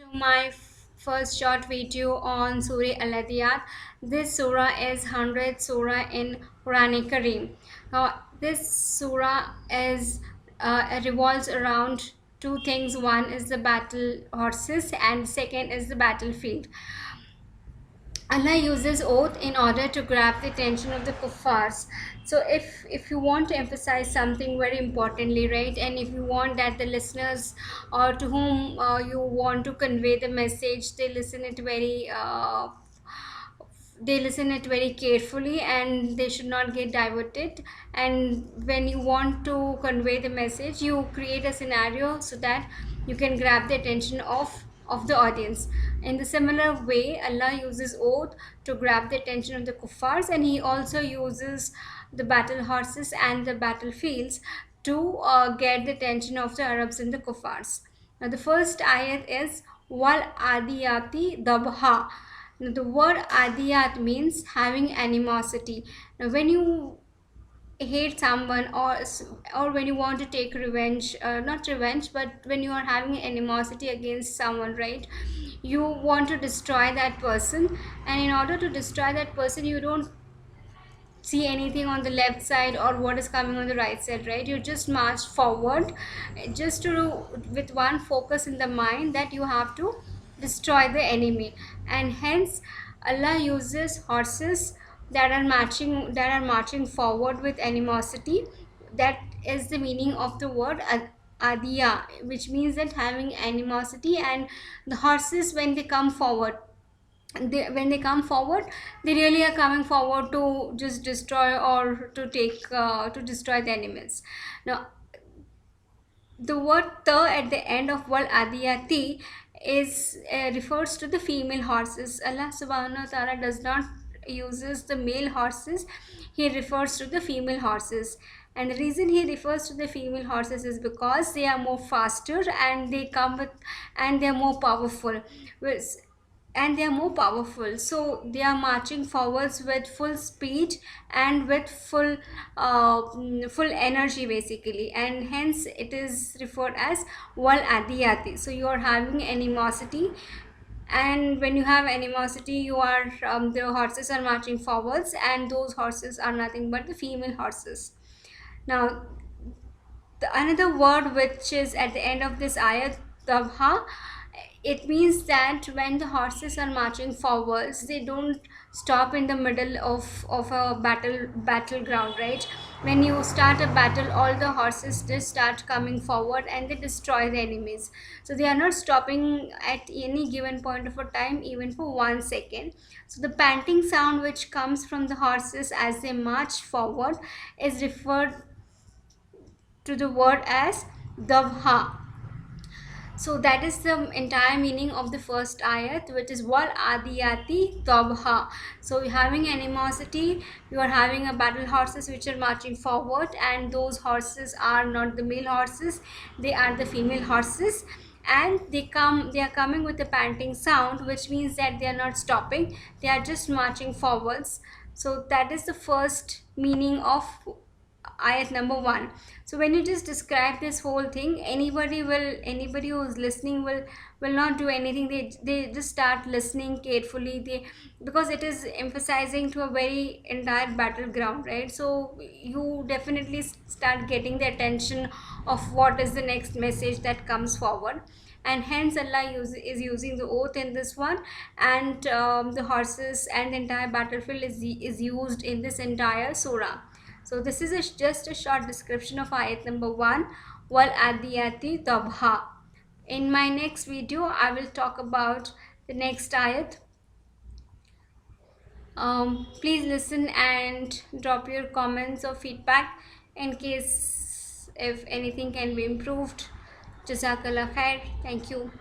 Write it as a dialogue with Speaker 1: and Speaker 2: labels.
Speaker 1: To my first short video on Surah Al-Adiyat. This surah is 100th surah in Quran Kareem. Now, this surah is revolves around two things. One is the battle horses, and second is the battlefield. Allah uses oath in order to grab the attention of the kuffars. So if you want to emphasize something very importantly, right, and if you want that the listeners or to whom you want to convey the message, they listen it very carefully and they should not get diverted. And when you want to convey the message, you create a scenario so that you can grab the attention of the audience. In the similar way, Allah uses oath to grab the attention of the kuffars, and he also uses the battle horses and the battlefields to get the attention of the Arabs and the kuffars. Now the first ayat is wal adiyati dabha. Now, the word adiyat means having animosity. Now, when you hate someone, or when you want to take revenge, not revenge, but when you are having animosity against someone, right, you want to destroy that person, and in order to destroy that person, you don't see anything on the left side or what is coming on the right side, right? You just march forward, just to with one focus in the mind that you have to destroy the enemy. And hence Allah uses horses that are marching forward with animosity. That is the meaning of the word adiya, which means that having animosity. And the horses, when they come forward, when they come forward, they really are coming forward to just destroy or to destroy the enemies. Now the word ta at the end of wal adiyati is refers to the female horses. Allah subhanahu wa ta'ala does not uses the male horses, he refers to the female horses. And the reason he refers to the female horses is because they are more faster, and they come with, and they are more powerful, so they are marching forwards with full speed and with full energy basically, and hence it is referred as wal adiyati. So you are having animosity, and when you have animosity, you are the horses are marching forwards, and those horses are nothing but the female horses. Now another word which is at the end of this ayat, tabha, it means that when the horses are marching forwards, they don't stop in the middle of a battleground, right? When you start a battle, all the horses just start coming forward and they destroy the enemies. So they are not stopping at any given point of a time, even for 1 second. So the panting sound which comes from the horses as they march forward is referred to the word as dabha. So that is the entire meaning of the first ayat, which is wal adiyati dabha. So having animosity, you are having a battle horses which are marching forward, and those horses are not the male horses, they are the female horses. And they are coming with a panting sound, which means that they are not stopping, they are just marching forwards. So that is the first meaning of ayat number 1. So when you just describe this whole thing, anybody who's listening will not do anything. They just start listening carefully, because it is emphasizing to a very entire battleground, right? So you definitely start getting the attention of what is the next message that comes forward. And hence Allah is using the oath in this one, and the horses and the entire battlefield is used in this entire surah. So this is just a short description of ayat number 1, wal adiyati dabha. In my next video, I will talk about the next ayat. Please listen and drop your comments or feedback in case if anything can be improved. Jazakallah khair. Thank you.